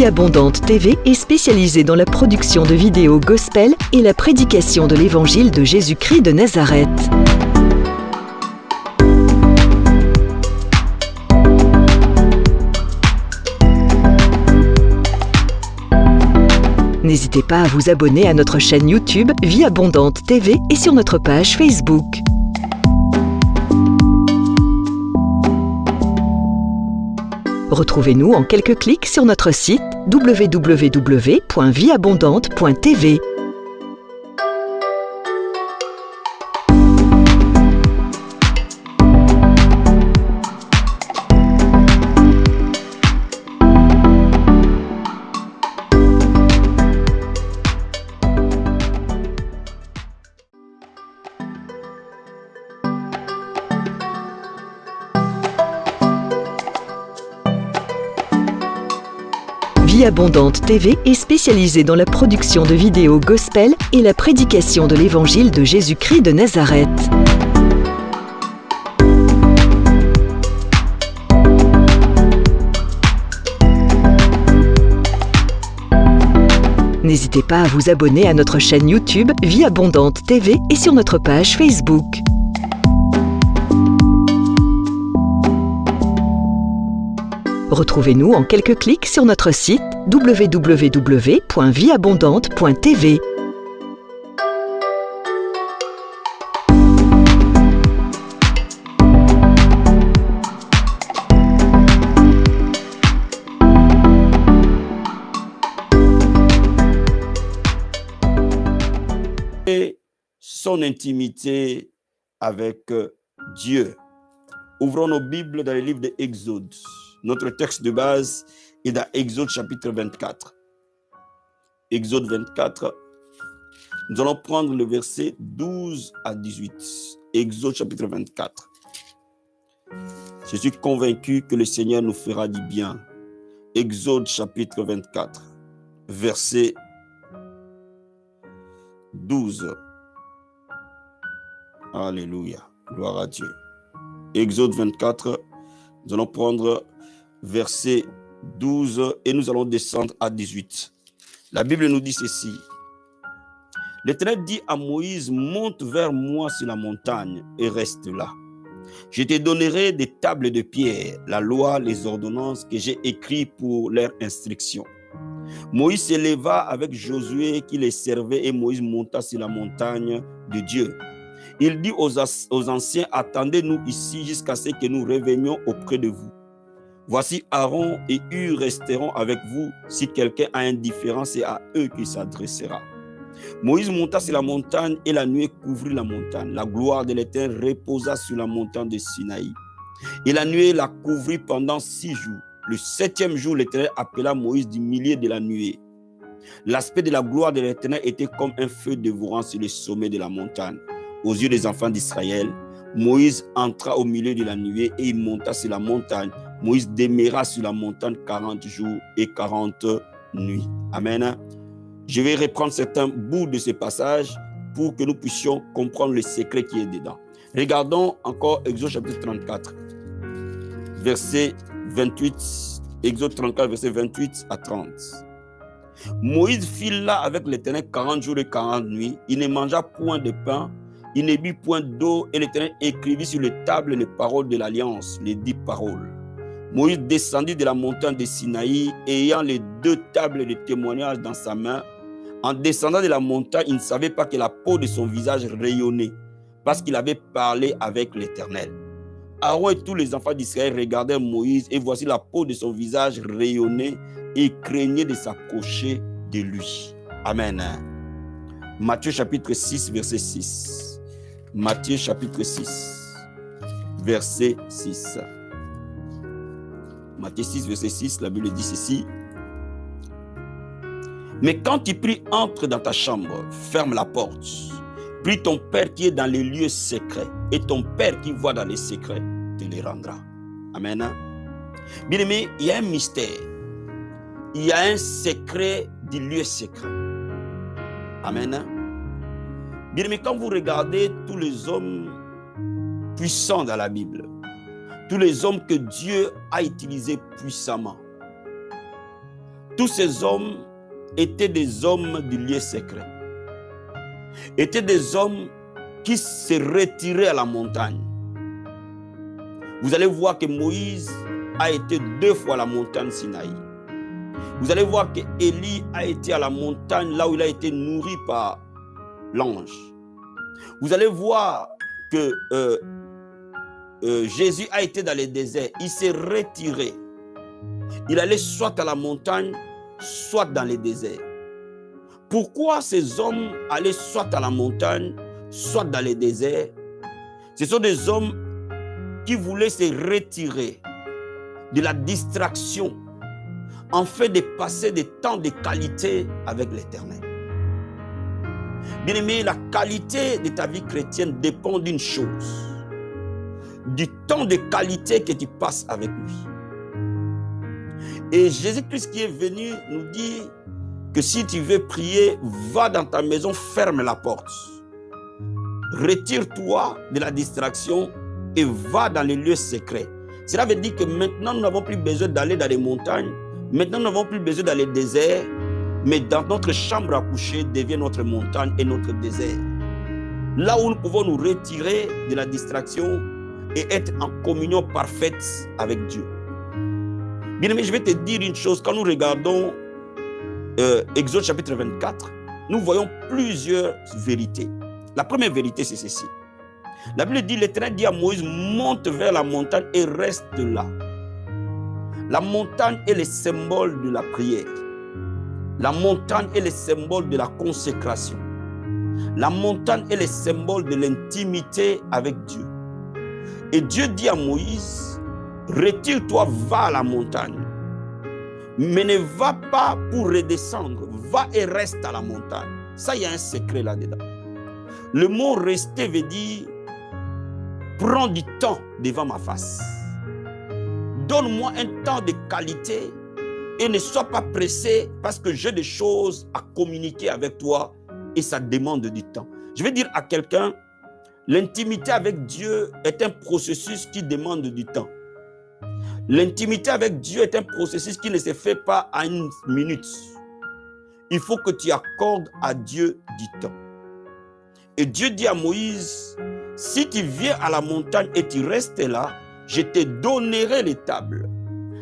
Vie Abondante TV est spécialisée dans la production de vidéos gospel et la prédication de l'évangile de Jésus-Christ de Nazareth. N'hésitez pas à vous abonner à notre chaîne YouTube Vie Abondante TV et sur notre page Facebook. Retrouvez-nous en quelques clics sur notre site www.vieabondante.tv. Vie Abondante TV est spécialisée dans la production de vidéos gospel et la prédication de l'évangile de Jésus-Christ de Nazareth. N'hésitez pas à vous abonner à notre chaîne YouTube Vie Abondante TV et sur notre page Facebook. Retrouvez-nous en quelques clics sur notre site www.vieabondante.tv. Et son intimité avec Dieu. Ouvrons nos Bibles dans le livre de Exode. Notre texte de base est dans Exode chapitre 24. Exode 24, nous allons prendre le verset 12 à 18. Exode chapitre 24. Je suis convaincu que le Seigneur nous fera du bien. Exode chapitre 24, verset 12. Alléluia, gloire à Dieu. Exode 24, nous allons prendre verset 12 et nous allons descendre à 18. La Bible nous dit ceci. L'Éternel dit à Moïse, monte vers moi sur la montagne et reste là. Je te donnerai des tables de pierre, la loi, les ordonnances que j'ai écrites pour leur instruction. Moïse s'éleva avec Josué qui les servait et Moïse monta sur la montagne de Dieu. Il dit aux anciens, attendez-nous ici jusqu'à ce que nous revenions auprès de vous. Voici Aaron et Hur resteront avec vous. Si quelqu'un a indifférence, c'est à eux qu'il s'adressera. Moïse monta sur la montagne et la nuée couvrit la montagne. La gloire de l'Éternel reposa sur la montagne de Sinaï. Et la nuée la couvrit pendant 6 jours. Le 7e jour, l'Éternel appela Moïse du milieu de la nuée. L'aspect de la gloire de l'Éternel était comme un feu dévorant sur le sommet de la montagne. Aux yeux des enfants d'Israël, Moïse entra au milieu de la nuée et il monta sur la montagne. Moïse demeura sur la montagne 40 jours et 40 nuits. Amen. Je vais reprendre certains bouts de ce passage pour que nous puissions comprendre le secret qui est dedans. Regardons encore Exode chapitre 34, verset 28. Exode 34, verset 28 à 30. Moïse fit là avec l'Éternel 40 jours et 40 nuits. Il ne mangea point de pain, il ne but point d'eau, et l'Éternel écrivit sur les tables les paroles de l'alliance, les 10 paroles. Moïse descendit de la montagne de Sinaï, ayant les 2 tables de témoignage dans sa main. En descendant de la montagne, il ne savait pas que la peau de son visage rayonnait, parce qu'il avait parlé avec l'Éternel. Aaron et tous les enfants d'Israël regardèrent Moïse, et voici la peau de son visage rayonnait, et craignaient de s'approcher de lui. Amen. Matthieu chapitre 6, verset 6. Matthieu chapitre 6, verset 6. Matthieu 6, verset 6, la Bible dit ceci. Mais quand tu pries, entre dans ta chambre, ferme la porte. Prie ton Père qui est dans les lieux secrets, et ton Père qui voit dans les secrets te les rendra. Amen. Bien aimé, il y a un mystère. Il y a un secret du lieu secret. Amen. Bien aimé, quand vous regardez tous les hommes puissants dans la Bible, tous les hommes que Dieu a utilisés puissamment, Tous ces hommes étaient des hommes du lieu secret. Étaient des hommes qui se retiraient à la montagne. Vous allez voir que Moïse a été 2 fois à la montagne Sinaï. Vous allez voir que Élie a été à la montagne là où il a été nourri par l'ange. Vous allez voir que Jésus a été dans le désert. Il s'est retiré. Il allait soit à la montagne, soit dans le désert. Pourquoi ces hommes allaient soit à la montagne, soit dans le désert? Ce sont des hommes qui voulaient se retirer de la distraction en fait de passer des temps de qualité avec l'Éternel. Bien-aimé, la qualité de ta vie chrétienne dépend d'une chose, du temps de qualité que tu passes avec lui. Et Jésus-Christ qui est venu nous dit que si tu veux prier, va dans ta maison, ferme la porte. Retire-toi de la distraction et va dans les lieux secrets. Cela veut dire que maintenant, nous n'avons plus besoin d'aller dans les montagnes. Maintenant, nous n'avons plus besoin d'aller dans les déserts. Mais dans notre chambre à coucher devient notre montagne et notre désert. Là où nous pouvons nous retirer de la distraction et être en communion parfaite avec Dieu. Bien-aimé, je vais te dire une chose. Quand nous regardons Exode chapitre 24, nous voyons plusieurs vérités. La première vérité, c'est ceci. La Bible dit, l'Éternel dit à Moïse, monte vers la montagne et reste là. La montagne est le symbole de la prière. La montagne est le symbole de la consécration. La montagne est le symbole de l'intimité avec Dieu. Et Dieu dit à Moïse, retire-toi, va à la montagne. Mais ne va pas pour redescendre. Va et reste à la montagne. Ça, il y a un secret là-dedans. Le mot rester veut dire prends du temps devant ma face. Donne-moi un temps de qualité et ne sois pas pressé parce que j'ai des choses à communiquer avec toi et ça demande du temps. Je vais dire à quelqu'un, l'intimité avec Dieu est un processus qui demande du temps. L'intimité avec Dieu est un processus qui ne se fait pas en une minute. Il faut que tu accordes à Dieu du temps. Et Dieu dit à Moïse, si tu viens à la montagne et tu restes là, je te donnerai les tables.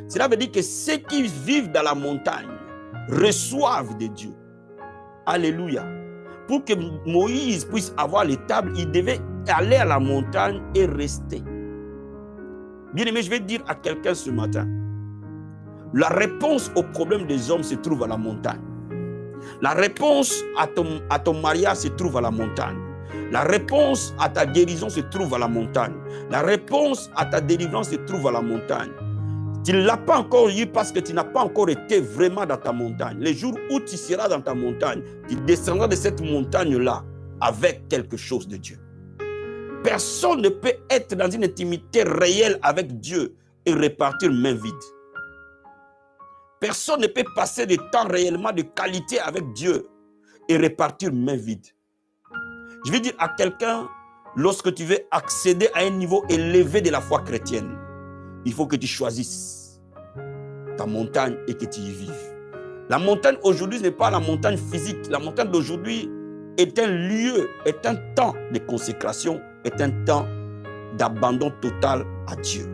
Cela veut dire que ceux qui vivent dans la montagne reçoivent de Dieu. Alléluia. Pour que Moïse puisse avoir les tables, il devait aller à la montagne et rester. Bien-aimé, je vais dire à quelqu'un ce matin, la réponse au problème des hommes se trouve à la montagne. La réponse à ton mariage se trouve à la montagne. La réponse à ta guérison se trouve à la montagne. La réponse à ta délivrance se trouve à la montagne. Tu ne l'as pas encore eu parce que tu n'as pas encore été vraiment dans ta montagne. Les jours où tu seras dans ta montagne, tu descendras de cette montagne-là avec quelque chose de Dieu. Personne ne peut être dans une intimité réelle avec Dieu et repartir main vide. Personne ne peut passer du temps réellement de qualité avec Dieu et repartir main vide. Je vais dire à quelqu'un, lorsque tu veux accéder à un niveau élevé de la foi chrétienne, il faut que tu choisisses ta montagne et que tu y vives. La montagne aujourd'hui, ce n'est pas la montagne physique. La montagne d'aujourd'hui est un lieu, est un temps de consécration, est un temps d'abandon total à Dieu.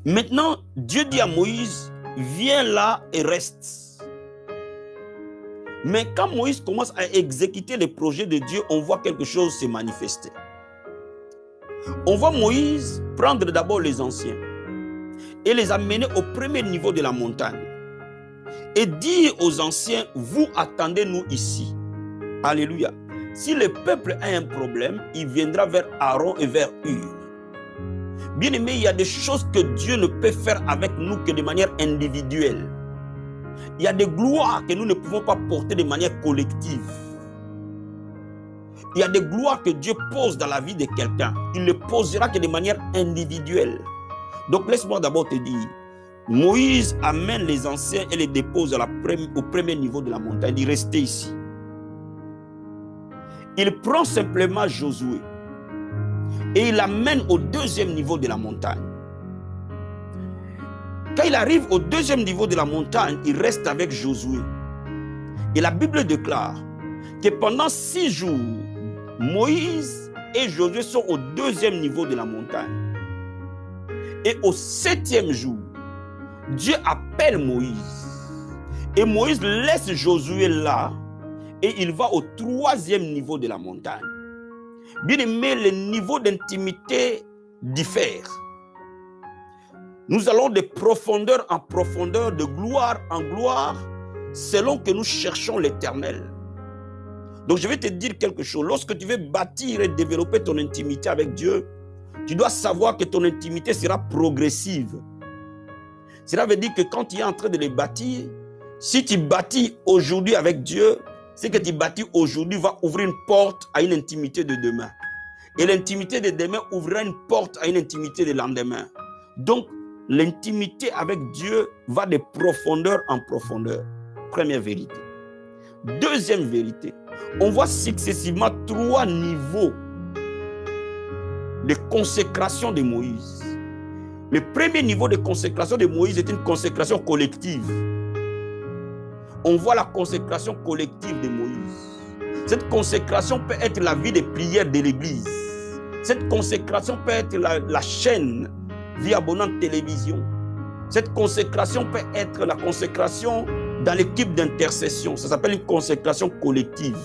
Maintenant, Dieu dit à Moïse, viens là et reste. Mais quand Moïse commence à exécuter les projets de Dieu, on voit quelque chose se manifester. On voit Moïse prendre d'abord les anciens et les amener au premier niveau de la montagne et dire aux anciens, vous attendez-nous ici. Alléluia. Si le peuple a un problème, il viendra vers Aaron et vers Hur. Bien aimé, il y a des choses que Dieu ne peut faire avec nous que de manière individuelle. Il y a des gloires que nous ne pouvons pas porter de manière collective. Il y a des gloires que Dieu pose dans la vie de quelqu'un. Il ne posera que de manière individuelle. Donc laisse-moi d'abord te dire, Moïse amène les anciens et les dépose au premier niveau de la montagne. Il dit, restez ici. Il prend simplement Josué et il l'amène au deuxième niveau de la montagne. Quand il arrive au deuxième niveau de la montagne, il reste avec Josué. Et la Bible déclare que pendant 6 jours, Moïse et Josué sont au deuxième niveau de la montagne. Et au 7e jour, Dieu appelle Moïse. Et Moïse laisse Josué là et il va au 3e niveau de la montagne. Bien aimé, les niveaux d'intimité diffèrent. Nous allons de profondeur en profondeur, de gloire en gloire, selon que nous cherchons l'Éternel. Donc je vais te dire quelque chose. Lorsque tu veux bâtir et développer ton intimité avec Dieu, tu dois savoir que ton intimité sera progressive. Cela veut dire que quand tu es en train de les bâtir, si tu bâtis aujourd'hui avec Dieu, ce que tu bâtis aujourd'hui va ouvrir une porte à une intimité de demain. Et l'intimité de demain ouvrira une porte à une intimité de lendemain. Donc, l'intimité avec Dieu va de profondeur en profondeur. Première vérité. Deuxième vérité, on voit successivement 3 niveaux de consécration de Moïse. Le premier niveau de consécration de Moïse est une consécration collective. On voit la consécration collective de Moïse. Cette consécration peut être la vie de prière de l'Église. Cette consécration peut être la chaîne Vie Abondante Télévision. Cette consécration peut être la consécration dans l'équipe d'intercession. Ça s'appelle une consécration collective.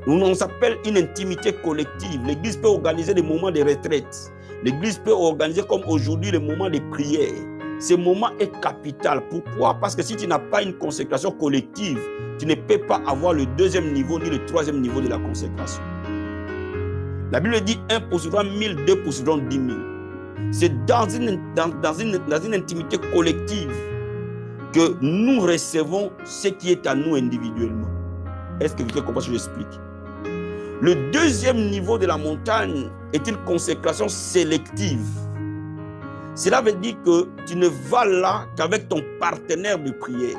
On s'appelle une intimité collective. L'Église peut organiser des moments de retraite. L'Église peut organiser comme aujourd'hui les moments de prière. Ce moment est capital. Pourquoi? Parce que si tu n'as pas une consécration collective, tu ne peux pas avoir le 2e niveau ni le 3e niveau de la consécration. La Bible dit 1 posséderont 1000, 2 posséderont 10 000. C'est dans une intimité collective que nous recevons ce qui est à nous individuellement. Est-ce que vous comprenez ce que j'explique? Le 2e niveau de la montagne est une consécration sélective. Cela veut dire que tu ne vas là qu'avec ton partenaire de prière.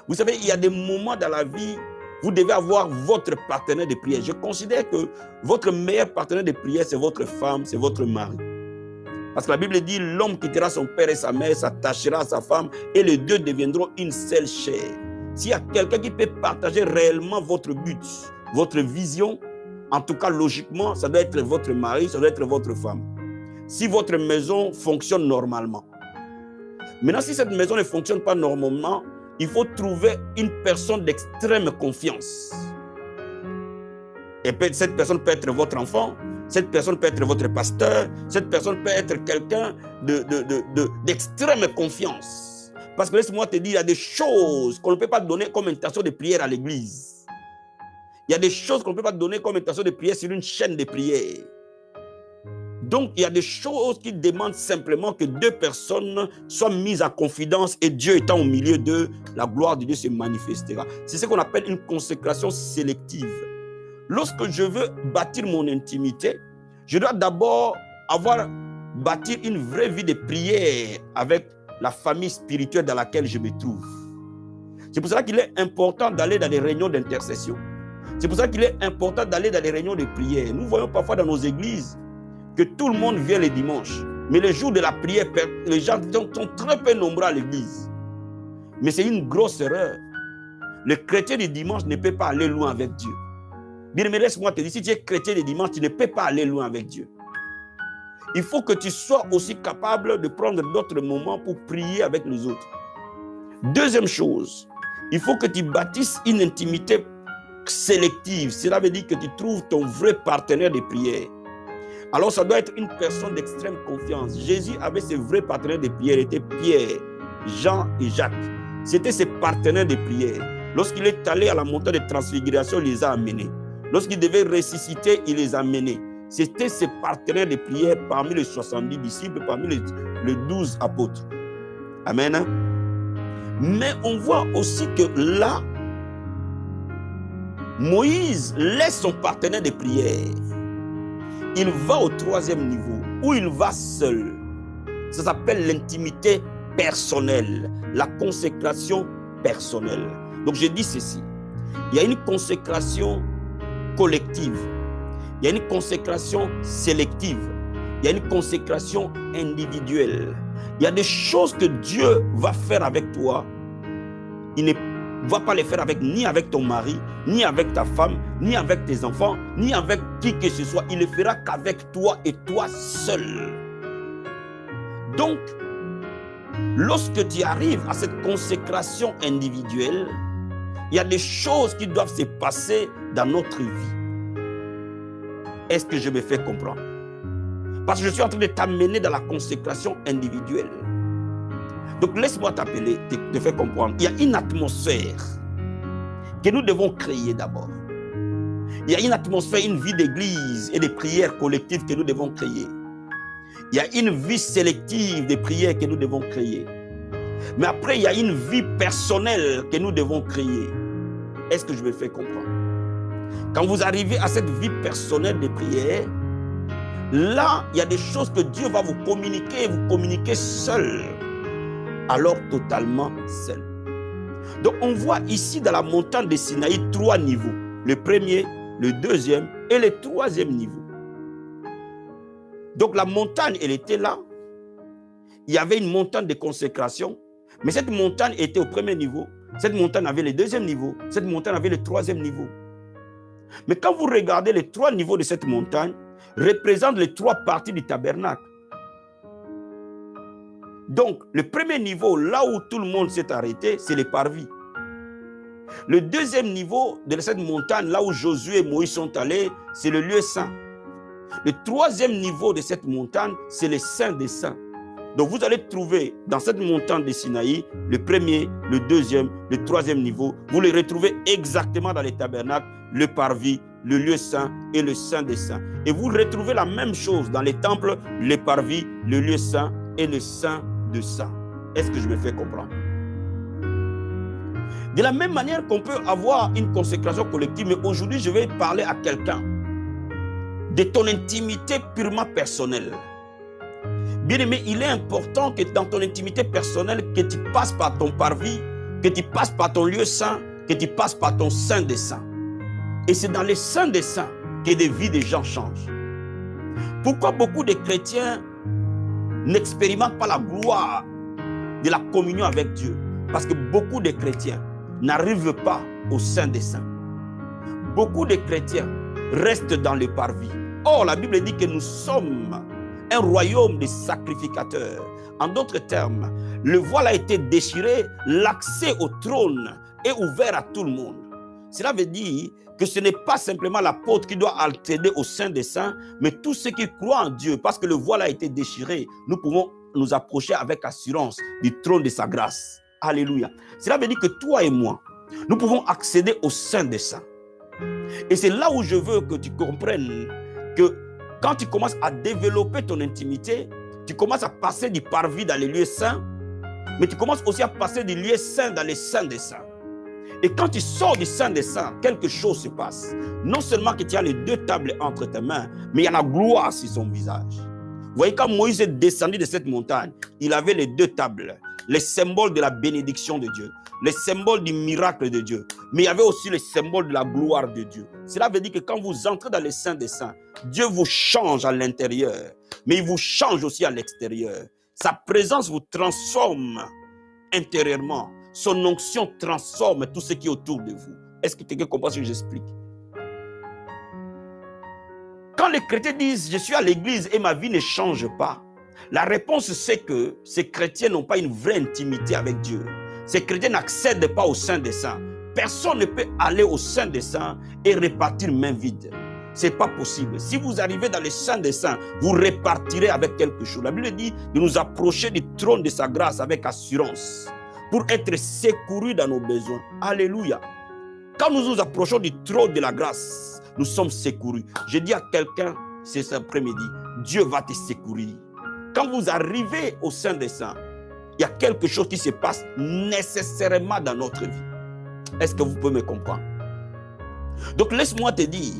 Vous savez, il y a des moments dans la vie, vous devez avoir votre partenaire de prière. Je considère que votre meilleur partenaire de prière, c'est votre femme, c'est votre mari. Parce que la Bible dit, l'homme quittera son père et sa mère, s'attachera à sa femme, et les deux deviendront une seule chair. S'il y a quelqu'un qui peut partager réellement votre but, votre vision, en tout cas logiquement, ça doit être votre mari, ça doit être votre femme. Si votre maison fonctionne normalement. Maintenant, si cette maison ne fonctionne pas normalement, il faut trouver une personne d'extrême confiance. Et cette personne peut être votre enfant, cette personne peut être votre pasteur, cette personne peut être quelqu'un d'extrême confiance. Parce que laisse-moi te dire, il y a des choses qu'on ne peut pas donner comme intention de prière à l'église. Il y a des choses qu'on ne peut pas donner comme intention de prière sur une chaîne de prière. Donc, il y a des choses qui demandent simplement que 2 personnes soient mises en confidence et Dieu étant au milieu d'eux, la gloire de Dieu se manifestera. C'est ce qu'on appelle une consécration sélective. Lorsque je veux bâtir mon intimité, je dois d'abord bâtir une vraie vie de prière avec la famille spirituelle dans laquelle je me trouve. C'est pour ça qu'il est important d'aller dans les réunions d'intercession. C'est pour ça qu'il est important d'aller dans les réunions de prière. Nous voyons parfois dans nos églises que tout le monde vient les dimanches. Mais le jour de la prière, les gens sont très peu nombreux à l'église. Mais c'est une grosse erreur. Le chrétien du dimanche ne peut pas aller loin avec Dieu. Bien, mais laisse-moi te dire, si tu es chrétien du dimanche, tu ne peux pas aller loin avec Dieu. Il faut que tu sois aussi capable de prendre d'autres moments pour prier avec les autres. Deuxième chose, il faut que tu bâtisses une intimité sélective. Cela veut dire que tu trouves ton vrai partenaire de prière. Alors ça doit être une personne d'extrême confiance. Jésus avait ses vrais partenaires de prière, c'était Pierre, Jean et Jacques. C'était ses partenaires de prière. Lorsqu'il est allé à la montagne de transfiguration, il les a amenés. Lorsqu'il devait ressusciter, il les a amenés. C'était ses partenaires de prière parmi les 70 disciples, parmi les 12 apôtres. Amen. Mais on voit aussi que là, Moïse laisse son partenaire de prière. Il va au 3e niveau, où il va seul. Ça s'appelle l'intimité personnelle, la consécration personnelle. Donc je dis ceci, il y a une consécration collective, il y a une consécration sélective, il y a une consécration individuelle. Il y a des choses que Dieu va faire avec toi. Il ne va pas les faire ni avec ton mari, ni avec ta femme, ni avec tes enfants, ni avec qui que ce soit. Il ne le fera qu'avec toi et toi seul. Donc, lorsque tu arrives à cette consécration individuelle, il y a des choses qui doivent se passer dans notre vie. Est-ce que je me fais comprendre? Parce que je suis en train de t'amener dans la consécration individuelle. Donc laisse-moi t'appeler, te faire comprendre. Il y a une atmosphère que nous devons créer d'abord. Il y a une atmosphère, une vie d'église et de prières collectives que nous devons créer. Il y a une vie sélective de prières que nous devons créer. Mais après, il y a une vie personnelle que nous devons créer. Est-ce que je me fais comprendre? Quand vous arrivez à cette vie personnelle de prière, là, il y a des choses que Dieu va vous communiquer seul. Alors totalement seul. Donc on voit ici dans la montagne de Sinaï 3 niveaux. Le premier, le deuxième et le troisième niveau. Donc la montagne, elle était là. Il y avait une montagne de consécration. Mais cette montagne était au premier niveau. Cette montagne avait le deuxième niveau. Cette montagne avait le troisième niveau. Mais quand vous regardez les 3 niveaux de cette montagne, représentent les 3 parties du tabernacle. Donc, le premier niveau, là où tout le monde s'est arrêté, c'est les parvis. Le deuxième niveau de cette montagne, là où Josué et Moïse sont allés, c'est le lieu saint. Le troisième niveau de cette montagne, c'est les saints des saints. Donc, vous allez trouver dans cette montagne de Sinaï, le premier, le deuxième, le troisième niveau. Vous les retrouvez exactement dans les tabernacles, le parvis, le lieu saint et le saint des saints. Et vous retrouvez la même chose dans les temples, les parvis, le lieu saint et le saint de saints. Est-ce que je me fais comprendre? De la même manière qu'on peut avoir une consécration collective, mais aujourd'hui, je vais parler à quelqu'un de ton intimité purement personnelle. Bien-aimé, il est important que dans ton intimité personnelle, que tu passes par ton parvis, que tu passes par ton lieu saint, que tu passes par ton saint des saints. Et c'est dans les saints des saints que des vies des gens changent. Pourquoi beaucoup de chrétiens n'expérimentent pas la gloire de la communion avec Dieu? Parce que beaucoup de chrétiens n'arrivent pas au sein des saints. Beaucoup de chrétiens restent dans le parvis. Or, la Bible dit que nous sommes un royaume de sacrificateurs. En d'autres termes, le voile a été déchiré, l'accès au trône est ouvert à tout le monde. Cela veut dire que ce n'est pas simplement l'apôtre qui doit accéder au sein des saints, mais tous ceux qui croient en Dieu, parce que le voile a été déchiré, nous pouvons nous approcher avec assurance du trône de sa grâce. Alléluia. Cela veut dire que toi et moi, nous pouvons accéder au sein des saints. Et c'est là où je veux que tu comprennes que quand tu commences à développer ton intimité, tu commences à passer du parvis dans les lieux saints, mais tu commences aussi à passer du lieu saint dans les saints des saints. Et quand tu sors du saint des saints, quelque chose se passe. Non seulement que tu as les 2 tables entre tes mains, mais il y a la gloire sur son visage. Vous voyez, quand Moïse est descendu de cette montagne, il avait les 2 tables, les symboles de la bénédiction de Dieu, les symboles du miracle de Dieu, mais il y avait aussi les symboles de la gloire de Dieu. Cela veut dire que quand vous entrez dans les saints des saints, Dieu vous change à l'intérieur, mais il vous change aussi à l'extérieur. Sa présence vous transforme intérieurement. Son onction transforme tout ce qui est autour de vous. Est-ce que quelqu'un comprend ce que j'explique? Quand les chrétiens disent « je suis à l'église et ma vie ne change pas », la réponse c'est que ces chrétiens n'ont pas une vraie intimité avec Dieu. Ces chrétiens n'accèdent pas au sein des saints. Personne ne peut aller au sein des saints et repartir main vide. Ce n'est pas possible. Si vous arrivez dans le sein des saints, vous repartirez avec quelque chose. La Bible dit de nous approcher du trône de sa grâce avec assurance pour être secourus dans nos besoins. Alléluia. Quand nous nous approchons du trône de la grâce, nous sommes secourus. Je dis à quelqu'un cet après-midi, Dieu va te secourir. Quand vous arrivez au sein des saints, il y a quelque chose qui se passe nécessairement dans notre vie. Est-ce que vous pouvez me comprendre? Donc laisse-moi te dire,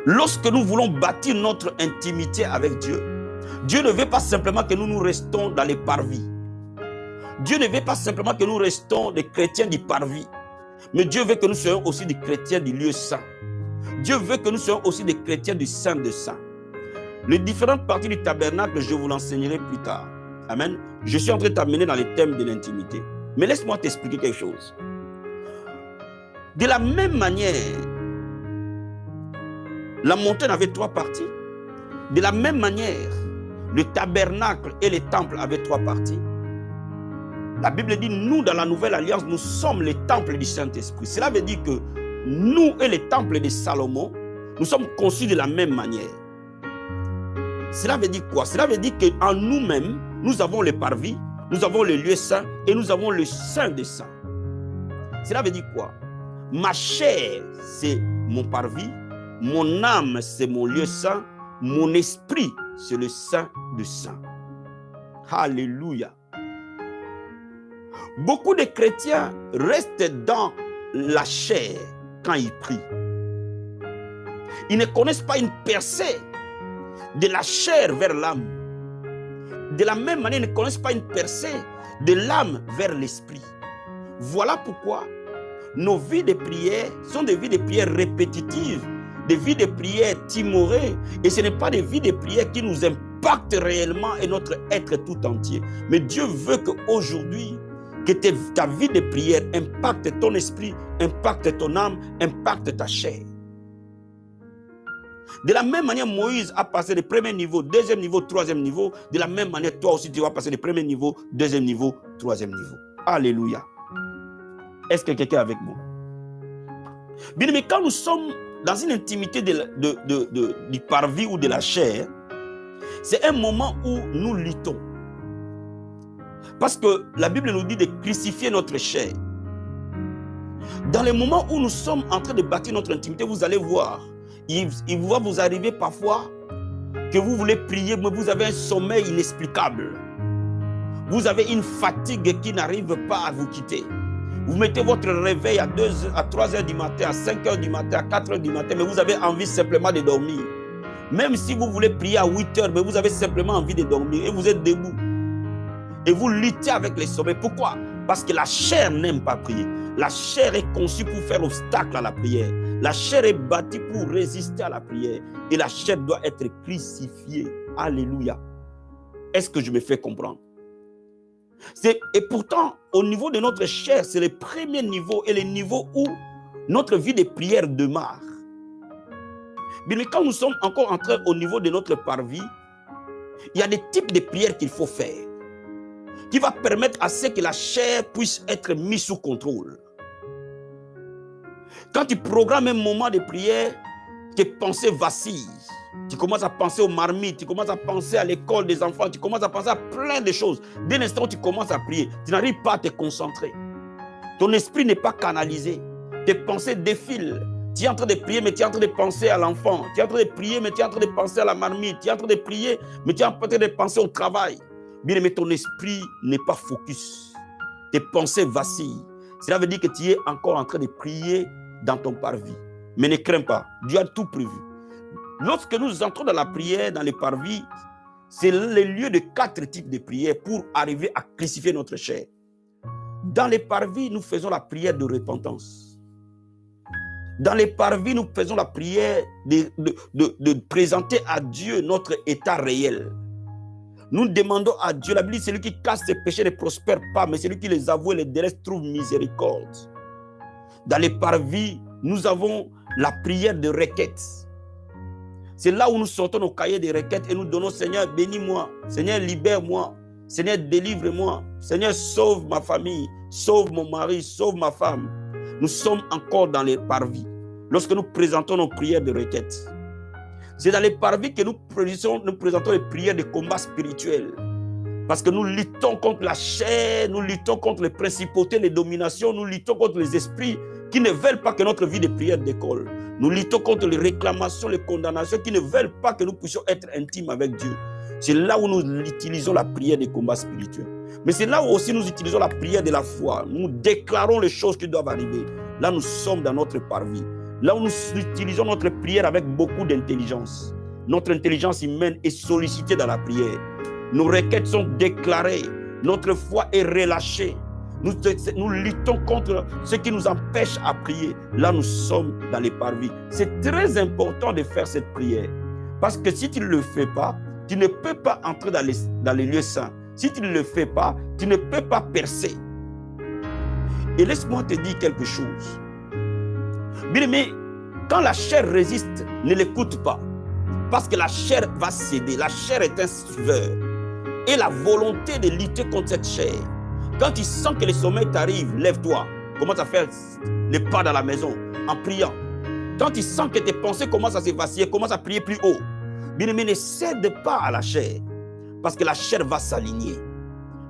lorsque nous voulons bâtir notre intimité avec Dieu, Dieu ne veut pas simplement que nous restons dans les parvis. Dieu ne veut pas simplement que nous restons des chrétiens du parvis, mais Dieu veut que nous soyons aussi des chrétiens du lieu saint. Dieu veut que nous soyons aussi des chrétiens du saint de saints. Les différentes parties du tabernacle, je vous l'enseignerai plus tard. Amen. Je suis en train de t'amener dans les thèmes de l'intimité. Mais laisse-moi t'expliquer quelque chose. De la même manière, la montagne avait 3 parties. De la même manière, le tabernacle et les temples avaient 3 parties. La Bible dit, nous, dans la nouvelle alliance, nous sommes les temples du Saint-Esprit. Cela veut dire que nous et les temples de Salomon, nous sommes conçus de la même manière. Cela veut dire quoi? Cela veut dire qu'en nous-mêmes, nous avons le parvis, nous avons le lieu saint et nous avons le saint des saints. Cela veut dire quoi? Ma chair, c'est mon parvis, mon âme, c'est mon lieu saint, mon esprit, c'est le saint des saints. Alléluia. Beaucoup de chrétiens restent dans la chair quand ils prient. Ils ne connaissent pas une percée de la chair vers l'âme. De la même manière, ils ne connaissent pas une percée de l'âme vers l'esprit. Voilà pourquoi nos vies de prière sont des vies de prière répétitives, des vies de prière timorées, et ce n'est pas des vies de prière qui nous impactent réellement et notre être tout entier. Mais Dieu veut qu'aujourd'hui, que ta vie de prière impacte ton esprit, impacte ton âme, impacte ta chair. De la même manière, Moïse a passé le premier niveau, deuxième niveau, troisième niveau. De la même manière, toi aussi, tu vas passer le premier niveau, deuxième niveau, troisième niveau. Alléluia. Est-ce que quelqu'un est avec moi? Bien, mais quand nous sommes dans une intimité du parvis ou de la chair, c'est un moment où nous luttons. Parce que la Bible nous dit de crucifier notre chair. Dans les moments où nous sommes en train de bâtir notre intimité, vous allez voir, il va vous arriver parfois que vous voulez prier, mais vous avez un sommeil inexplicable. Vous avez une fatigue qui n'arrive pas à vous quitter. Vous mettez votre réveil à 3 heures du matin, à 5 heures du matin, à 4 heures du matin, mais vous avez envie simplement de dormir. Même si vous voulez prier à 8 heures, mais vous avez simplement envie de dormir et vous êtes debout. Et vous luttez avec les sommeils. Pourquoi? Parce que la chair n'aime pas prier. La chair est conçue pour faire obstacle à la prière. La chair est bâtie pour résister à la prière. Et la chair doit être crucifiée. Alléluia. Est-ce que je me fais comprendre? Et pourtant, au niveau de notre chair, c'est le premier niveau et le niveau où notre vie de prière demeure. Mais quand nous sommes encore entrés au niveau de notre parvis, il y a des types de prières qu'il faut faire, qui va permettre à ce que la chair puisse être mise sous contrôle. Quand tu programmes un moment de prière, tes pensées vacillent. Tu commences à penser aux marmites, tu commences à penser à l'école des enfants, tu commences à penser à plein de choses. Dès l'instant où tu commences à prier, tu n'arrives pas à te concentrer. Ton esprit n'est pas canalisé. Tes pensées défilent. Tu es en train de prier, mais tu es en train de penser à l'enfant. Tu es en train de prier, mais tu es en train de penser à la marmite. Tu es en train de prier, mais tu es en train de penser au travail. Bien, mais ton esprit n'est pas focus. Tes pensées vacillent. Cela veut dire que tu es encore en train de prier dans ton parvis. Mais ne crains pas, Dieu a tout prévu. Lorsque nous entrons dans la prière, dans les parvis, c'est le lieu de 4 types de prières pour arriver à crucifier notre chair. Dans les parvis, nous faisons la prière de repentance. Dans les parvis, nous faisons la prière de présenter à Dieu notre état réel. Nous demandons à Dieu, la Bible dit, celui qui casse ses péchés ne prospère pas, mais celui qui les avoue et les délaisse trouve miséricorde. Dans les parvis, nous avons la prière de requête. C'est là où nous sortons nos cahiers de requêtes et nous donnons, Seigneur, bénis-moi, Seigneur, libère-moi, Seigneur, délivre-moi, Seigneur, sauve ma famille, sauve mon mari, sauve ma femme. Nous sommes encore dans les parvis. Lorsque nous présentons nos prières de requête, c'est dans les parvis que nous présentons les prières de combat spirituel. Parce que nous luttons contre la chair, nous luttons contre les principautés, les dominations, nous luttons contre les esprits qui ne veulent pas que notre vie de prière décolle. Nous luttons contre les réclamations, les condamnations qui ne veulent pas que nous puissions être intimes avec Dieu. C'est là où nous utilisons la prière des combats spirituels. Mais c'est là où aussi nous utilisons la prière de la foi. Nous déclarons les choses qui doivent arriver. Là, nous sommes dans notre parvis. Là où nous utilisons notre prière avec beaucoup d'intelligence. Notre intelligence humaine est sollicitée dans la prière. Nos requêtes sont déclarées. Notre foi est relâchée. Nous luttons contre ce qui nous empêche à prier. Là, nous sommes dans les parvis. C'est très important de faire cette prière. Parce que si tu ne le fais pas, tu ne peux pas entrer dans les lieux saints. Si tu ne le fais pas, tu ne peux pas percer. Et laisse-moi te dire quelque chose. Bien-aimé, quand la chair résiste, ne l'écoute pas. Parce que la chair va céder. La chair est un suiveur. Et la volonté de lutter contre cette chair. Quand tu sens que le sommeil t'arrive, lève-toi. Commence à faire les pas dans la maison en priant. Quand tu sens que tes pensées commencent à s'évacier, commence à prier plus haut. Bien-aimé, ne cède pas à la chair. Parce que la chair va s'aligner.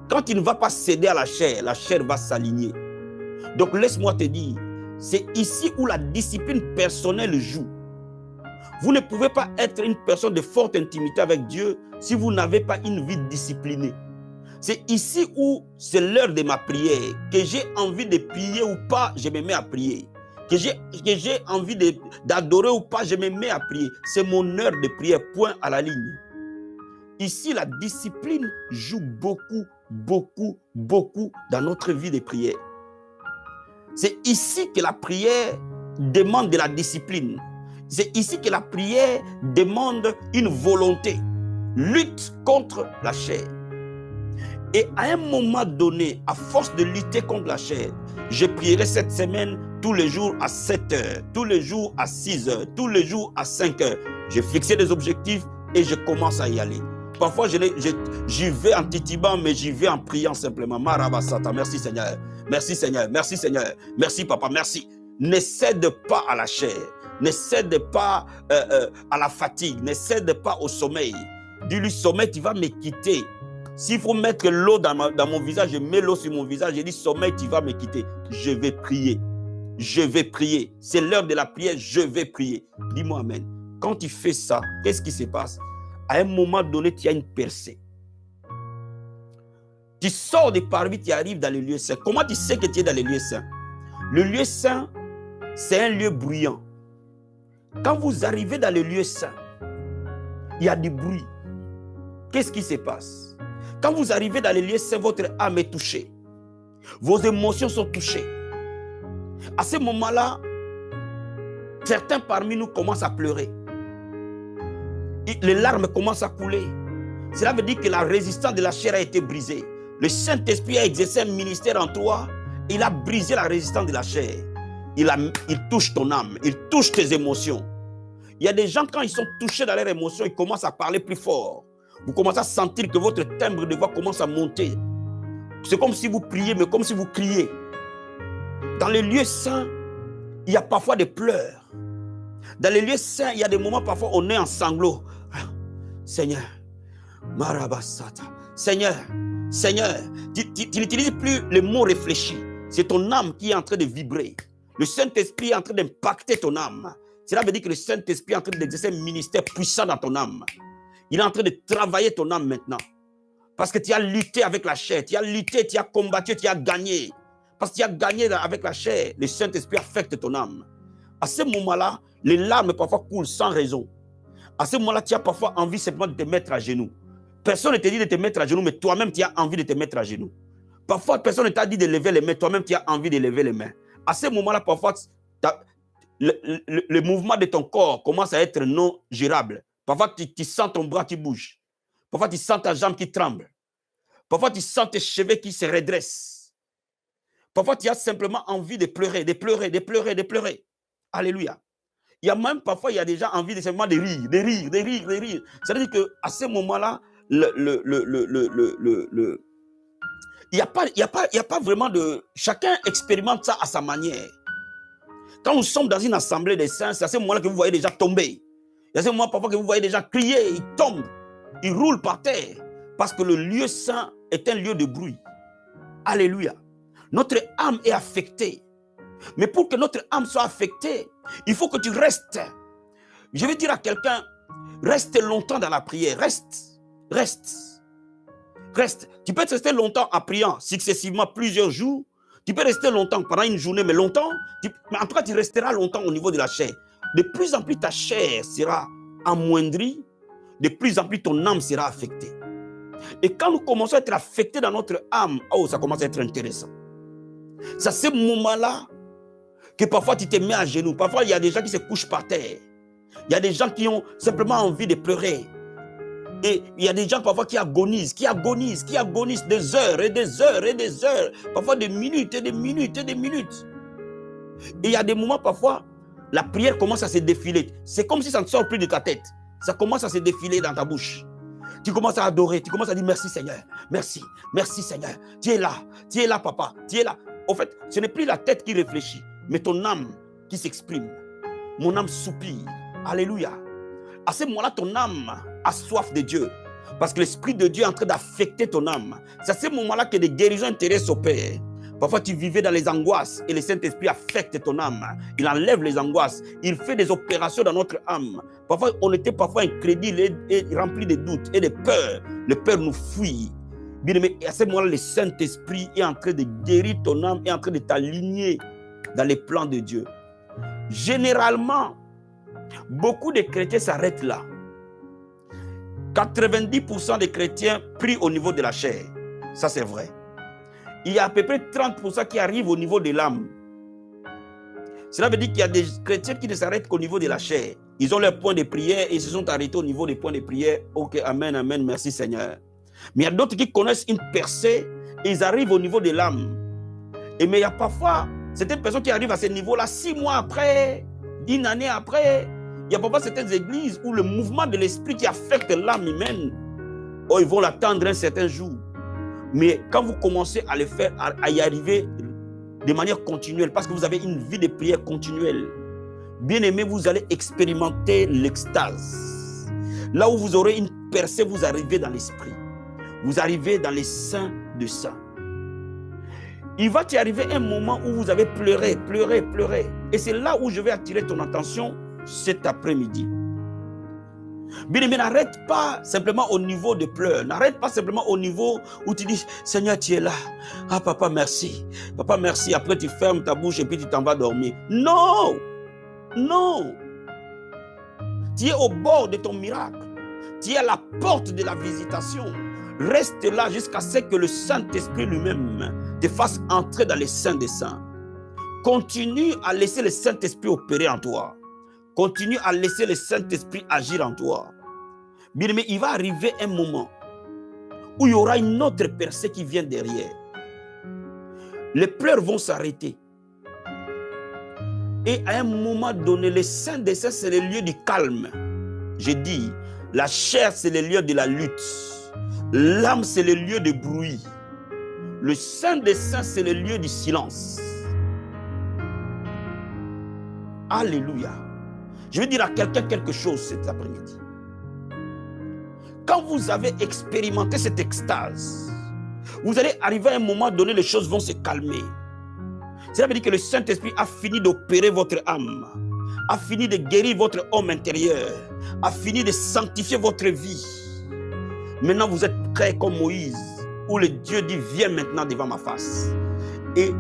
Quand tu ne vas pas céder à la chair va s'aligner. Donc laisse-moi te dire, c'est ici où la discipline personnelle joue. Vous ne pouvez pas être une personne de forte intimité avec Dieu si vous n'avez pas une vie disciplinée. C'est ici où c'est l'heure de ma prière. Que j'ai envie de prier ou pas, je me mets à prier. Que j'ai envie d'adorer ou pas, je me mets à prier. C'est mon heure de prière, point à la ligne. Ici, la discipline joue beaucoup, beaucoup, beaucoup dans notre vie de prière. C'est ici que la prière demande de la discipline. C'est ici que la prière demande une volonté. Lutte contre la chair. Et à un moment donné, à force de lutter contre la chair, je prierai cette semaine tous les jours à 7 heures, tous les jours à 6 heures, tous les jours à 5 heures. J'ai fixé des objectifs et je commence à y aller. Parfois, j'y vais en titubant, mais j'y vais en priant simplement. Marabasata, merci Seigneur, merci Seigneur, merci Seigneur, merci Papa, merci. Ne cède pas à la chair, ne cède pas à la fatigue, ne cède pas au sommeil. Dis-lui, sommeil, tu vas me quitter. S'il faut mettre l'eau dans mon visage, je mets l'eau sur mon visage, je dis, sommeil, tu vas me quitter. Je vais prier. Je vais prier. C'est l'heure de la prière, je vais prier. Dis-moi amen. Quand tu fais ça, qu'est-ce qui se passe? À un moment donné, tu as une percée. Tu sors de parmi, tu arrives dans le lieu saint. Comment tu sais que tu es dans le lieu saint? Le lieu saint, c'est un lieu bruyant. Quand vous arrivez dans le lieu saint, il y a du bruit. Qu'est-ce qui se passe? Quand vous arrivez dans le lieu saint, votre âme est touchée. Vos émotions sont touchées. À ce moment-là, certains parmi nous commencent à pleurer. Les larmes commencent à couler. Cela veut dire que la résistance de la chair a été brisée. Le Saint-Esprit a exercé un ministère en toi. Il a brisé la résistance de la chair. Il touche ton âme. Il touche tes émotions. Il y a des gens, quand ils sont touchés dans leurs émotions, ils commencent à parler plus fort. Vous commencez à sentir que votre timbre de voix commence à monter. C'est comme si vous priez, mais comme si vous criez. Dans les lieux saints, il y a parfois des pleurs. Dans les lieux saints, il y a des moments, parfois, on est en sanglots. Seigneur, Marabasata, Seigneur, Seigneur, tu n'utilises plus les mots réfléchis. C'est ton âme qui est en train de vibrer. Le Saint-Esprit est en train d'impacter ton âme. Cela veut dire que le Saint-Esprit est en train d'exercer un ministère puissant dans ton âme. Il est en train de travailler ton âme maintenant. Parce que tu as lutté avec la chair, tu as lutté, tu as combattu, tu as gagné. Parce que tu as gagné avec la chair, le Saint-Esprit affecte ton âme. À ce moment-là, les larmes parfois coulent sans raison. À ce moment-là, tu as parfois envie simplement de te mettre à genoux. Personne ne te dit de te mettre à genoux, mais toi-même, tu as envie de te mettre à genoux. Parfois, personne ne t'a dit de lever les mains, toi-même, tu as envie de lever les mains. À ce moment-là, parfois, le mouvement de ton corps commence à être non gérable. Parfois, tu sens ton bras qui bouge. Parfois, tu sens ta jambe qui tremble. Parfois, tu sens tes cheveux qui se redressent. Parfois, tu as simplement envie de pleurer, de pleurer, de pleurer, de pleurer. Alléluia. Il y a même parfois, il y a déjà envie de simplement de rire, de rire, de rire, de rire. C'est-à-dire qu'à ce moment-là, il n'y a pas vraiment de... Chacun expérimente ça à sa manière. Quand nous sommes dans une assemblée des saints, c'est à ce moment-là que vous voyez des gens tomber. Il y a ce moment parfois que vous voyez des gens crier, ils tombent, ils roulent par terre. Parce que le lieu saint est un lieu de bruit. Alléluia. Notre âme est affectée. Mais pour que notre âme soit affectée, il faut que tu restes. Je vais dire à quelqu'un, reste longtemps dans la prière. Reste. Tu peux rester longtemps en priant, successivement plusieurs jours. Tu peux rester longtemps pendant une journée, mais longtemps. Mais en tout cas, tu resteras longtemps au niveau de la chair. De plus en plus, ta chair sera amoindrie. De plus en plus, ton âme sera affectée. Et quand nous commençons à être affectés dans notre âme, oh, ça commence à être intéressant. C'est à ce moment-là que parfois tu te mets à genoux. Parfois, il y a des gens qui se couchent par terre. Il y a des gens qui ont simplement envie de pleurer. Et il y a des gens parfois qui agonisent des heures et des heures et des heures, parfois des minutes et des minutes et des minutes. Et il y a des moments parfois, la prière commence à se défiler. C'est comme si ça ne sort plus de ta tête. Ça commence à se défiler dans ta bouche. Tu commences à adorer, tu commences à dire merci Seigneur, merci, merci Seigneur. Tu es là papa, tu es là. En fait, ce n'est plus la tête qui réfléchit, mais ton âme qui s'exprime. Mon âme soupire. Alléluia. À ce moment-là, ton âme a soif de Dieu. Parce que l'Esprit de Dieu est en train d'affecter ton âme. C'est à ce moment-là que des guérisons intérieures s'opèrent. Parfois, tu vivais dans les angoisses et le Saint-Esprit affecte ton âme. Il enlève les angoisses. Il fait des opérations dans notre âme. Parfois, on était parfois incrédule et rempli de doutes et de peurs. Le peur nous fuit. Bien aimé, à ce moment-là, le Saint-Esprit est en train de guérir ton âme, est en train de t'aligner dans les plans de Dieu. Généralement, beaucoup de chrétiens s'arrêtent là. 90% des chrétiens prient au niveau de la chair. Ça, c'est vrai. Il y a à peu près 30% qui arrivent au niveau de l'âme. Cela veut dire qu'il y a des chrétiens qui ne s'arrêtent qu'au niveau de la chair. Ils ont leur point de prière et ils se sont arrêtés au niveau des points de prière. Ok, amen, amen, merci Seigneur. Mais il y a d'autres qui connaissent une percée et ils arrivent au niveau de l'âme. Et mais il y a parfois certaines personnes qui arrivent à ce niveau-là 6 mois après, 1 année après. Il y a parfois certaines églises où le mouvement de l'esprit qui affecte l'âme humaine, oh, ils vont l'attendre un certain jour. Mais quand vous commencez à le faire, à y arriver de manière continuelle, parce que vous avez une vie de prière continuelle, bien aimé, vous allez expérimenter l'extase. Là où vous aurez une percée, vous arrivez dans l'esprit. Vous arrivez dans les saints de saints. Il va y arriver un moment où vous avez pleuré. Et c'est là où je vais attirer ton attention cet après-midi. Bien aimé, n'arrête pas simplement au niveau de pleurs. N'arrête pas simplement au niveau où tu dis, Seigneur, tu es là. Ah, papa, merci. Papa, merci. Après, tu fermes ta bouche et puis tu t'en vas dormir. Non. Non. Tu es au bord de ton miracle. Tu es à la porte de la visitation. Reste là jusqu'à ce que le Saint-Esprit lui-même te fasse entrer dans les saints des saints. Continue à laisser le Saint-Esprit opérer en toi. Continue à laisser le Saint-Esprit agir en toi. Bien aimé, il va arriver un moment où il y aura une autre percée qui vient derrière. Les pleurs vont s'arrêter. Et à un moment donné, les saints des saints, c'est le lieu du calme. J'ai dit, la chair, c'est le lieu de la lutte. L'âme, c'est le lieu de bruit. Le saint des saints, c'est le lieu du silence. Alléluia. Je vais dire à quelqu'un quelque chose cet après-midi. Quand vous avez expérimenté cette extase, vous allez arriver à un moment donné, les choses vont se calmer. Cela veut dire que le Saint-Esprit a fini d'opérer votre âme, a fini de guérir votre homme intérieur, a fini de sanctifier votre vie. Maintenant, vous êtes prêts comme Moïse, où le Dieu dit, viens maintenant devant ma face. Et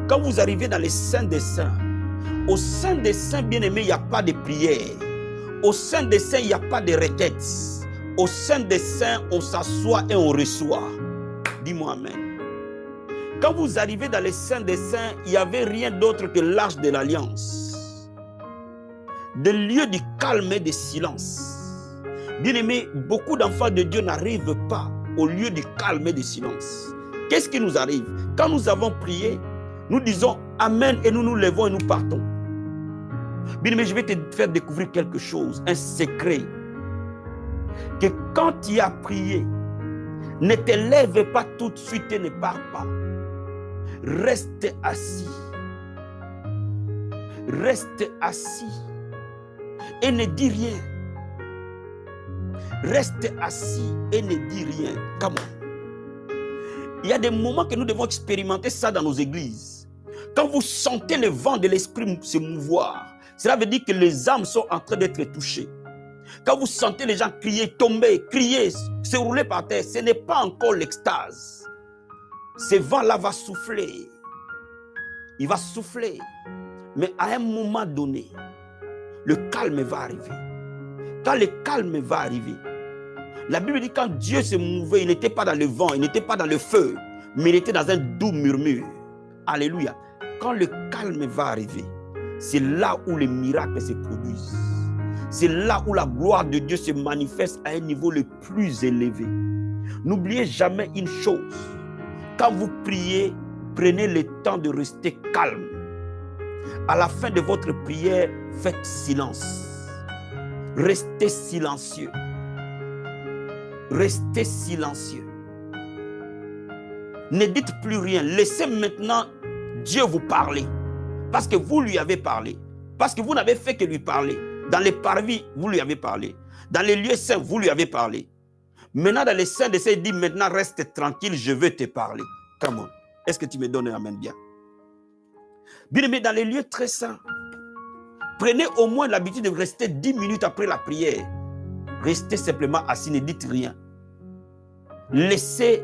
quand vous arrivez dans les saints des saints, au sein des saints bien-aimés, il n'y a pas de prière. Au sein des saints, il n'y a pas de requêtes. Au sein des saints, on s'assoit et on reçoit. Dis-moi amen. Quand vous arrivez dans les saints des saints, il n'y avait rien d'autre que l'arche de l'alliance. Des lieux du calme et du silence. Bien-aimés, beaucoup d'enfants de Dieu n'arrivent pas au lieu du calme et du silence. Qu'est-ce qui nous arrive? Quand nous avons prié, nous disons amen et nous nous levons et nous partons. Bien-aimé, je vais te faire découvrir quelque chose, un secret. Que quand tu as prié, ne te lève pas tout de suite et ne pars pas. Reste assis. Reste assis. Et ne dis rien. Reste assis et ne dis rien. Come on. Il y a des moments que nous devons expérimenter ça dans nos églises. Quand vous sentez le vent de l'esprit se mouvoir, cela veut dire que les âmes sont en train d'être touchées. Quand vous sentez les gens crier, tomber, crier, se rouler par terre, ce n'est pas encore l'extase. Ce vent-là va souffler. Il va souffler. Mais à un moment donné, le calme va arriver. Quand le calme va arriver, la Bible dit quand Dieu se mouvait, il n'était pas dans le vent, il n'était pas dans le feu, mais il était dans un doux murmure. Alléluia. Quand le calme va arriver, c'est là où les miracles se produisent. c'est là où la gloire de Dieu se manifeste à un niveau le plus élevé. N'oubliez jamais une chose. Quand vous priez, prenez le temps de rester calme. À la fin de votre prière, faites silence. Restez silencieux. Restez silencieux. Ne dites plus rien. Laissez maintenant Dieu vous parler. Parce que vous lui avez parlé. Parce que vous n'avez fait que lui parler. Dans les parvis, vous lui avez parlé. Dans les lieux saints, vous lui avez parlé. Maintenant, dans les saints de saints, il dit maintenant reste tranquille, je veux te parler. Come on. Est-ce que tu me donnes un amen bien? Bien, mais dans les lieux très saints, prenez au moins l'habitude de rester 10 minutes après la prière. Restez simplement assis, ne dites rien. Laissez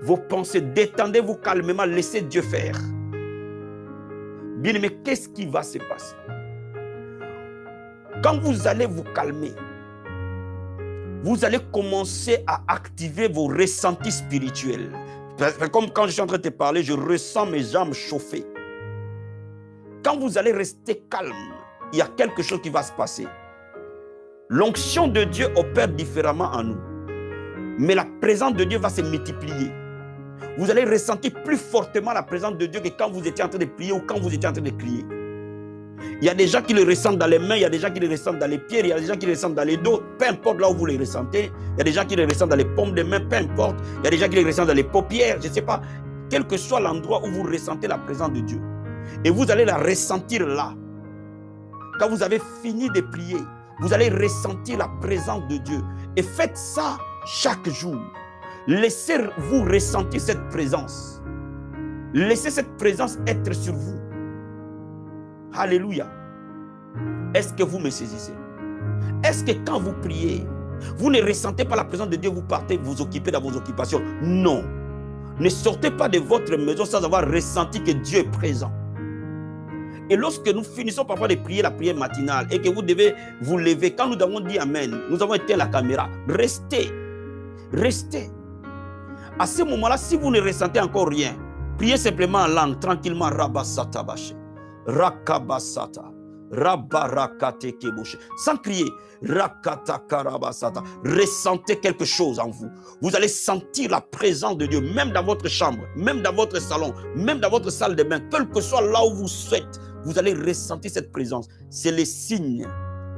vos pensées, détendez-vous calmement, laissez Dieu faire. Bien, mais qu'est-ce qui va se passer? Quand vous allez vous calmer, vous allez commencer à activer vos ressentis spirituels. Comme quand je suis en train de te parler, je ressens mes jambes chauffer. Quand vous allez rester calme, il y a quelque chose qui va se passer. L'onction de Dieu opère différemment en nous. Mais la présence de Dieu va se multiplier. Vous allez ressentir plus fortement la présence de Dieu que quand vous étiez en train de prier ou quand vous étiez en train de crier. Il y a des gens qui le ressentent dans les mains, il y a des gens qui le ressentent dans les pieds, il y a des gens qui le ressentent dans les dos, peu importe là où vous le ressentez. Il y a des gens qui le ressentent dans les paumes des mains, peu importe. Il y a des gens qui le ressentent dans les paupières, je ne sais pas. Quel que soit l'endroit où vous ressentez la présence de Dieu. Et vous allez la ressentir là. Quand vous avez fini de prier, vous allez ressentir la présence de Dieu. Et faites ça chaque jour. Laissez-vous ressentir cette présence. Laissez cette présence être sur vous. Alléluia. Est-ce que vous me saisissez? Est-ce que quand vous priez, vous ne ressentez pas la présence de Dieu, vous partez vous occuper dans vos occupations? Non. Ne sortez pas de votre maison sans avoir ressenti que Dieu est présent. Et lorsque nous finissons parfois de prier la prière matinale et que vous devez vous lever, quand nous avons dit Amen, nous avons éteint la caméra, restez. Restez. À ce moment-là, si vous ne ressentez encore rien, priez simplement en langue, tranquillement, Rabasata Bache. Rakabasata, Rabarakate Keboshe. Sans crier, Rakata Karabasata. Ressentez quelque chose en vous. Vous allez sentir la présence de Dieu, même dans votre chambre, même dans votre salon, même dans votre salle de bain, quel que soit là où vous souhaitez, vous allez ressentir cette présence. C'est le signe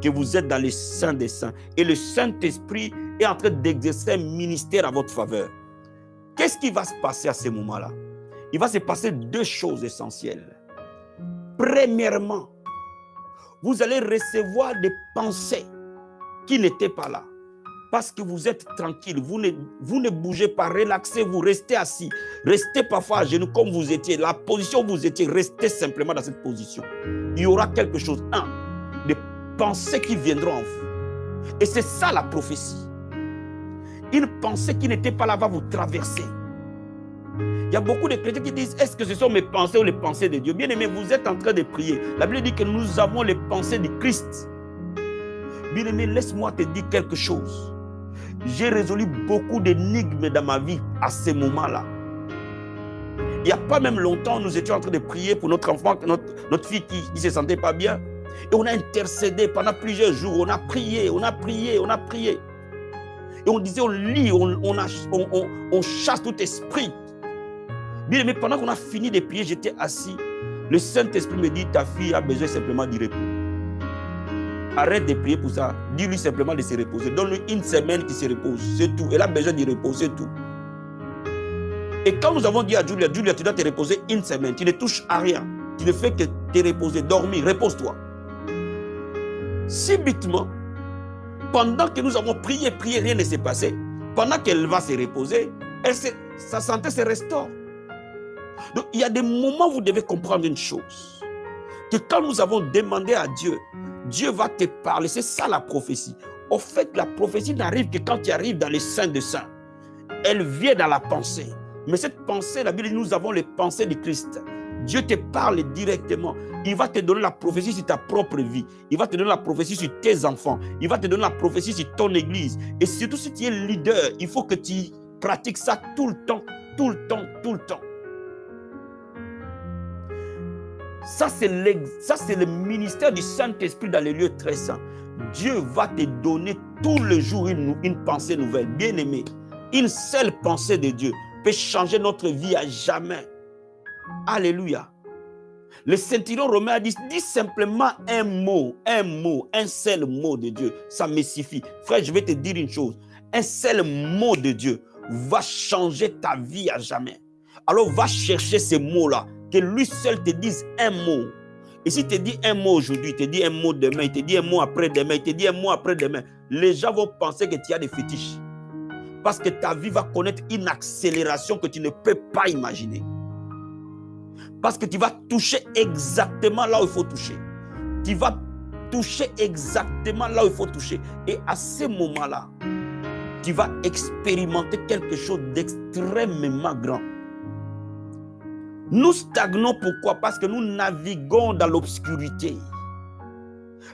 que vous êtes dans les saints des saints. Et le Saint-Esprit est en train d'exercer un ministère à votre faveur. Qu'est-ce qui va se passer à ce moment-là? Il va se passer deux choses essentielles. Premièrement, vous allez recevoir des pensées qui n'étaient pas là. Parce que vous êtes tranquille, vous ne bougez pas, relaxez-vous, restez assis. Restez parfois à genoux comme vous étiez. La position où vous étiez, restez simplement dans cette position. Il y aura quelque chose. Des pensées qui viendront en vous. Et c'est ça la prophétie. Une pensée qui n'était pas là va vous traverser. Il y a beaucoup de chrétiens qui disent, est-ce que ce sont mes pensées ou les pensées de Dieu? Bien aimé, vous êtes en train de prier. La Bible dit que nous avons les pensées de Christ. Bien aimé, laisse-moi te dire quelque chose. J'ai résolu beaucoup d'énigmes dans ma vie à ce moment-là. Il n'y a pas même longtemps, nous étions en train de prier pour notre enfant, notre fille qui ne se sentait pas bien. Et on a intercédé pendant plusieurs jours. On a prié, on a prié, on a prié. Et on disait, on lit, on chasse tout esprit. Bien aimé, pendant qu'on a fini de prier, j'étais assis. Le Saint-Esprit me dit, ta fille a besoin simplement du repos. Arrête de prier pour ça. Dis-lui simplement de se reposer. Donne-lui une semaine qui se repose. C'est tout. Elle a besoin de repos, c'est tout. Et quand nous avons dit à Julia, Julia, tu dois te reposer une semaine. Tu ne touches à rien. Tu ne fais que te reposer, dormir, repose-toi. Subitement, pendant que nous avons prié, rien ne s'est passé. Pendant qu'elle va se reposer, sa santé se restaure. Donc, il y a des moments où vous devez comprendre une chose. Que quand nous avons demandé à Dieu, Dieu va te parler. C'est ça la prophétie. Au fait, la prophétie n'arrive que quand tu arrives dans les saints de saints. Elle vient dans la pensée. Mais cette pensée, la Bible dit, nous avons les pensées de Christ. Dieu te parle directement. Il va te donner la prophétie sur ta propre vie. Il va te donner la prophétie sur tes enfants. Il va te donner la prophétie sur ton église. Et surtout si tu es leader, il faut que tu pratiques ça tout le temps, tout le temps, tout le temps. Ça, c'est le ministère du Saint-Esprit dans les lieux très saints. Dieu va te donner tous les jours une pensée nouvelle. Bien-aimé, une seule pensée de Dieu peut changer notre vie à jamais. Alléluia. Le centurion romain a dit simplement un mot, un seul mot de Dieu. Ça me suffit. Frère, je vais te dire une chose. Un seul mot de Dieu va changer ta vie à jamais. Alors va chercher ces mots-là. Que lui seul te dise un mot. Et s'il te dit un mot aujourd'hui, il te dit un mot demain, il te dit un mot après-demain, il te dit un mot après-demain, les gens vont penser que tu as des fétiches. Parce que ta vie va connaître une accélération que tu ne peux pas imaginer. Parce que tu vas toucher exactement là où il faut toucher. Tu vas toucher exactement là où il faut toucher. Et à ce moment-là, tu vas expérimenter quelque chose d'extrêmement grand. Nous stagnons, pourquoi? Parce que nous naviguons dans l'obscurité.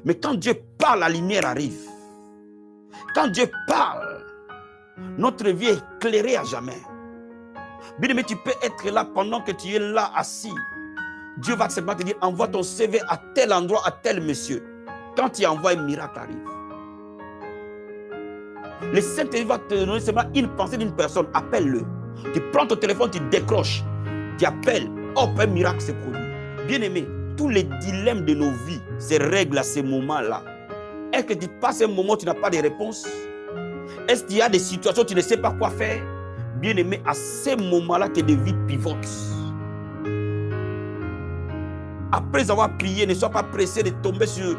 Mais quand Dieu parle, la lumière arrive. Quand Dieu parle, notre vie est éclairée à jamais. Bien, mais tu peux être là pendant que tu es là assis. Dieu va simplement te dire, envoie ton CV à tel endroit, à tel monsieur. Quand tu envoies, un miracle arrive. Le Saint-Esprit va te donner seulement une pensée d'une personne, appelle-le. Tu prends ton téléphone, tu décroches. Tu appelles, hop, un miracle se produit. Bien-aimé, tous les dilemmes de nos vies se règlent à ces moments-là. Est-ce que tu passes un moment où tu n'as pas de réponse? Est-ce qu'il y a des situations où tu ne sais pas quoi faire? Bien-aimé, à ces moments-là que des vies pivotent. Après avoir prié, ne sois pas pressé de tomber sur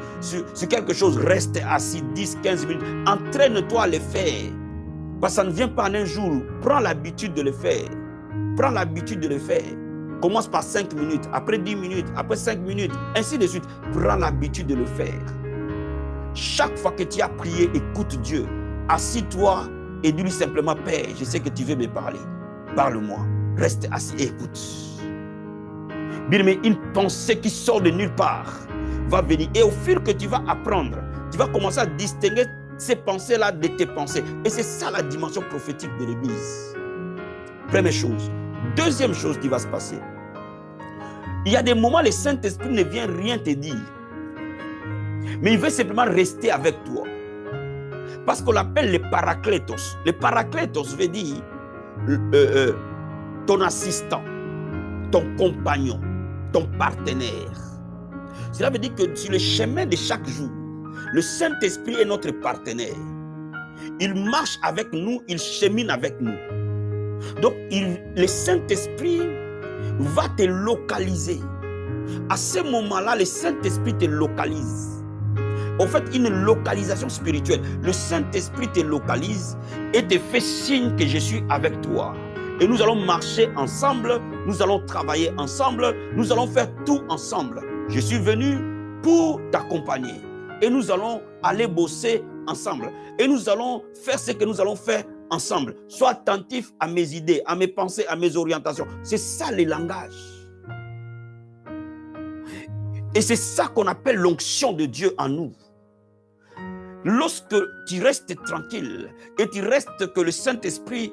quelque chose. Reste assis 10, 15 minutes. Entraîne-toi à le faire. Parce que ça ne vient pas en un jour. Prends l'habitude de le faire. Prends l'habitude de le faire. Commence par 5 minutes, après 10 minutes, après 5 minutes, ainsi de suite. Prends l'habitude de le faire. Chaque fois que tu as prié, écoute Dieu. Assis-toi et dis-lui simplement, Père, je sais que tu veux me parler. Parle-moi. Reste assis et écoute. Bien aimé, une pensée qui sort de nulle part va venir. Et au fur que tu vas apprendre, tu vas commencer à distinguer ces pensées-là de tes pensées. Et c'est ça la dimension prophétique de l'Église. Première chose. Deuxième chose qui va se passer. Il y a des moments où le Saint-Esprit ne vient rien te dire. Mais il veut simplement rester avec toi. Parce qu'on l'appelle le parakletos. Le parakletos veut dire ton assistant, ton compagnon, ton partenaire. Cela veut dire que sur le chemin de chaque jour, le Saint-Esprit est notre partenaire. Il marche avec nous, il chemine avec nous. Donc, le Saint-Esprit va te localiser. À ce moment-là, le Saint-Esprit te localise. En fait, une localisation spirituelle. Le Saint-Esprit te localise et te fait signe que je suis avec toi. Et nous allons marcher ensemble, nous allons travailler ensemble, nous allons faire tout ensemble. Je suis venu pour t'accompagner. Et nous allons aller bosser ensemble. Et nous allons faire ce que nous allons faire ensemble. Sois attentif à mes idées, à mes pensées, à mes orientations. C'est ça le langage. Et c'est ça qu'on appelle l'onction de Dieu en nous. Lorsque tu restes tranquille et tu restes que le Saint-Esprit,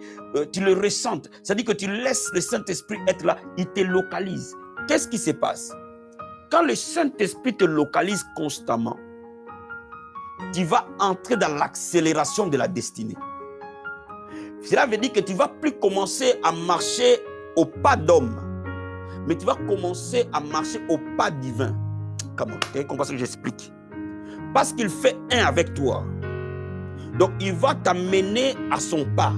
tu le ressentes, c'est-à-dire que tu laisses le Saint-Esprit être là, il te localise. Qu'est-ce qui se passe? Quand le Saint-Esprit te localise constamment, tu vas entrer dans l'accélération de la destinée. Cela veut dire que tu ne vas plus commencer à marcher au pas d'homme, mais tu vas commencer à marcher au pas divin. Comment? Tu comprends ce que j'explique? Parce qu'il fait un avec toi. Donc, il va t'amener à son pas,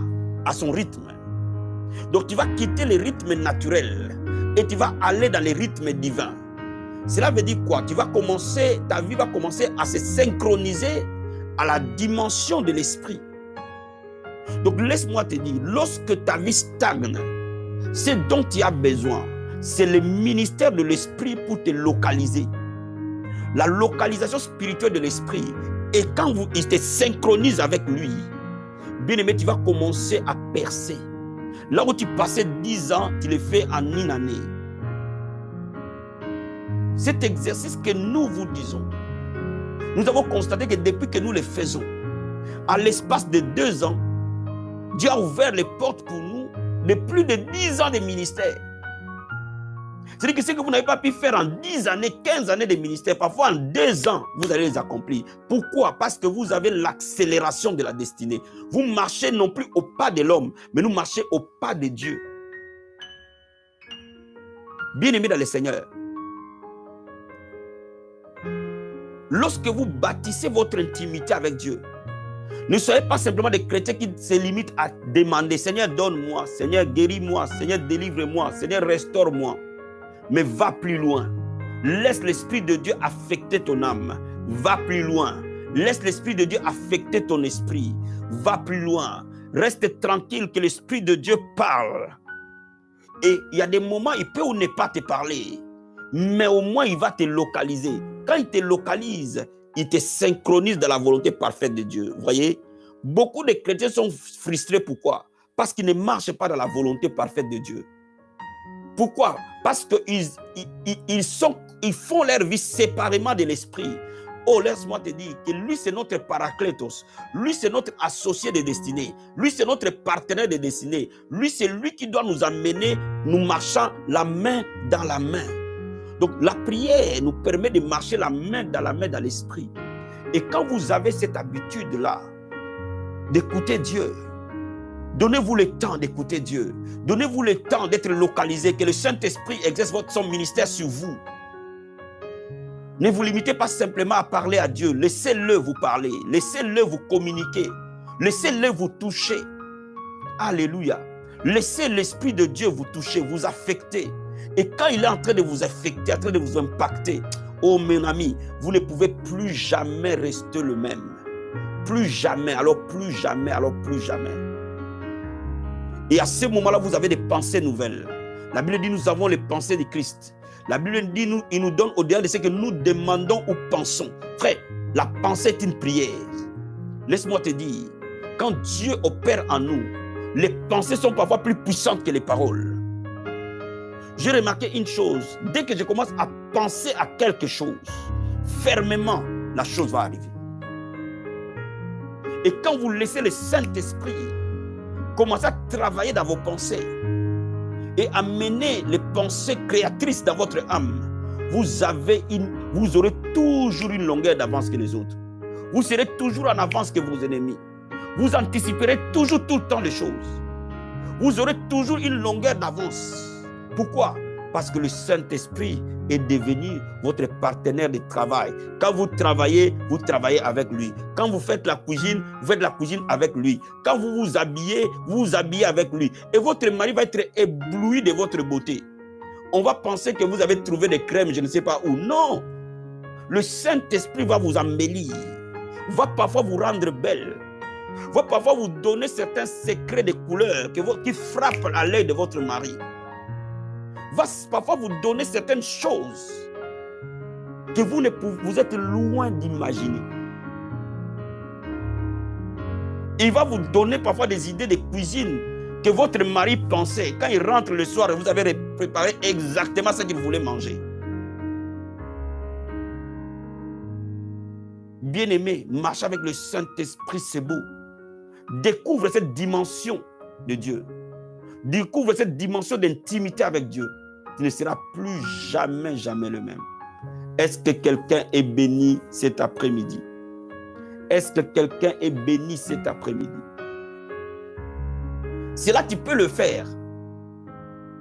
à son rythme. Donc, tu vas quitter le rythme naturel et tu vas aller dans le rythme divin. Cela veut dire quoi? Tu vas commencer, ta vie va commencer à se synchroniser à la dimension de l'esprit. Donc, laisse-moi te dire, lorsque ta vie stagne, ce dont tu as besoin, c'est le ministère de l'esprit pour te localiser. La localisation spirituelle de l'esprit. Et quand il te synchronise avec lui, bien aimé, tu vas commencer à percer. Là où tu passais 10 ans, tu le fais en une année. Cet exercice que nous vous disons, nous avons constaté que depuis que nous le faisons, à l'espace de 2 ans, Dieu a ouvert les portes pour nous de plus de 10 ans de ministère. C'est-à-dire que ce que vous n'avez pas pu faire en 10 années, 15 années de ministère, parfois en 2 ans, vous allez les accomplir. Pourquoi? Parce que vous avez l'accélération de la destinée. Vous marchez non plus au pas de l'homme, mais nous marchez au pas de Dieu. Bien-aimés dans le Seigneur, lorsque vous bâtissez votre intimité avec Dieu, ne soyez pas simplement des chrétiens qui se limitent à demander: Seigneur, donne-moi, Seigneur, guéris-moi, Seigneur, délivre-moi, Seigneur, restaure-moi. Mais va plus loin. Laisse l'Esprit de Dieu affecter ton âme. Va plus loin. Laisse l'Esprit de Dieu affecter ton esprit. Va plus loin. Reste tranquille que l'Esprit de Dieu parle. Et il y a des moments, il peut ou ne pas te parler, mais au moins il va te localiser. Quand il te localise, il te synchronise dans la volonté parfaite de Dieu. Vous voyez, beaucoup de chrétiens sont frustrés. Pourquoi? Parce qu'ils ne marchent pas dans la volonté parfaite de Dieu. Pourquoi? Parce qu'ils font leur vie séparément de l'esprit. Oh, laisse-moi te dire que lui, c'est notre paraclétos. Lui, c'est notre associé de destinée. Lui, c'est notre partenaire de destinée. Lui, c'est lui qui doit nous amener, nous marchant la main dans la main. Donc, la prière nous permet de marcher la main dans l'esprit. Et quand vous avez cette habitude-là d'écouter Dieu, donnez-vous le temps d'écouter Dieu. Donnez-vous le temps d'être localisé, que le Saint-Esprit exerce son ministère sur vous. Ne vous limitez pas simplement à parler à Dieu. Laissez-le vous parler. Laissez-le vous communiquer. Laissez-le vous toucher. Alléluia. Laissez l'Esprit de Dieu vous toucher, vous affecter. Et quand il est en train de vous affecter, en train de vous impacter, oh mon ami, vous ne pouvez plus jamais rester le même. Plus jamais, alors plus jamais, alors plus jamais. Et à ce moment-là, vous avez des pensées nouvelles. La Bible dit, nous avons les pensées de Christ. La Bible dit, il nous donne au-delà de ce que nous demandons ou pensons. Frère, la pensée est une prière. Laisse-moi te dire, quand Dieu opère en nous, les pensées sont parfois plus puissantes que les paroles. J'ai remarqué une chose, dès que je commence à penser à quelque chose, fermement, la chose va arriver. Et quand vous laissez le Saint-Esprit commencer à travailler dans vos pensées et amener les pensées créatrices dans votre âme, vous aurez toujours une longueur d'avance que les autres. Vous serez toujours en avance que vos ennemis. Vous anticiperez toujours tout le temps les choses. Vous aurez toujours une longueur d'avance. Pourquoi? Parce que le Saint-Esprit est devenu votre partenaire de travail. Quand vous travaillez avec lui. Quand vous faites la cuisine, vous faites la cuisine avec lui. Quand vous vous habillez avec lui. Et votre mari va être ébloui de votre beauté. On va penser que vous avez trouvé des crèmes, je ne sais pas où. Non! Le Saint-Esprit va vous embellir. Va parfois vous rendre belle. Va parfois vous donner certains secrets de couleurs qui frappent à l'œil de votre mari. Va parfois vous donner certaines choses que vous êtes loin d'imaginer. Il va vous donner parfois des idées de cuisine que votre mari pensait. Quand il rentre le soir, vous avez préparé exactement ce qu'il voulait manger. Bien-aimé, marche avec le Saint-Esprit, c'est beau. Découvre cette dimension de Dieu. Découvre cette dimension d'intimité avec Dieu. Tu ne seras plus jamais le même. Est-ce que quelqu'un est béni cet après-midi? Est-ce que quelqu'un est béni cet après-midi? Cela, tu peux le faire.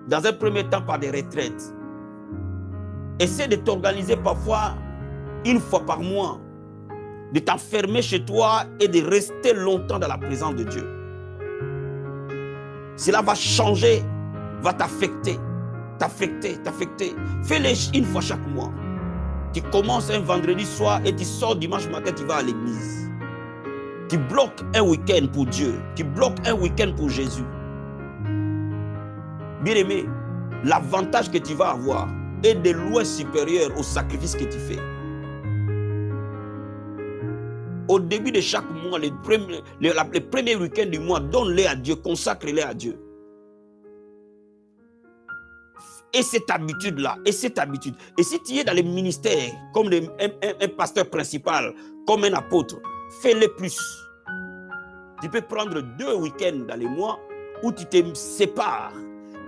Dans un premier temps, par des retraites. Essaie de t'organiser parfois une fois par mois, de t'enfermer chez toi et de rester longtemps dans la présence de Dieu. Cela va changer, va t'affecter. Fais-le une fois chaque mois. Tu commences un vendredi soir et tu sors dimanche matin, tu vas à l'église. Tu bloques un week-end pour Dieu. Tu bloques un week-end pour Jésus. Bien-aimé, l'avantage que tu vas avoir est de loin supérieur au sacrifice que tu fais. Au début de chaque mois, les premiers week-ends du mois, donne-les à Dieu, consacre-les à Dieu. Et cette habitude-là, et si tu es dans les ministères, comme un pasteur principal, comme un apôtre, fais-le plus. Tu peux prendre 2 week-ends dans les mois où tu te sépares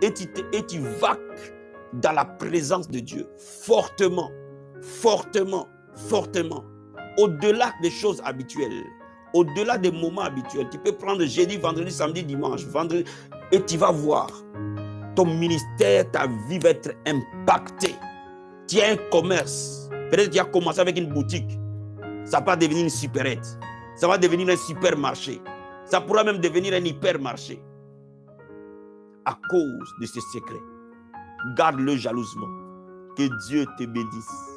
et tu vaques dans la présence de Dieu, fortement, fortement, fortement, au-delà des choses habituelles, au-delà des moments habituels. Tu peux prendre jeudi, vendredi, samedi, dimanche, vendredi, et tu vas voir, ton ministère, ta vie va être impactée. Tu as un commerce, peut-être tu as commencé avec une boutique, ça va devenir une supérette, ça va devenir un supermarché, ça pourra même devenir un hypermarché. À cause de ce secret, garde-le jalousement. Que Dieu te bénisse.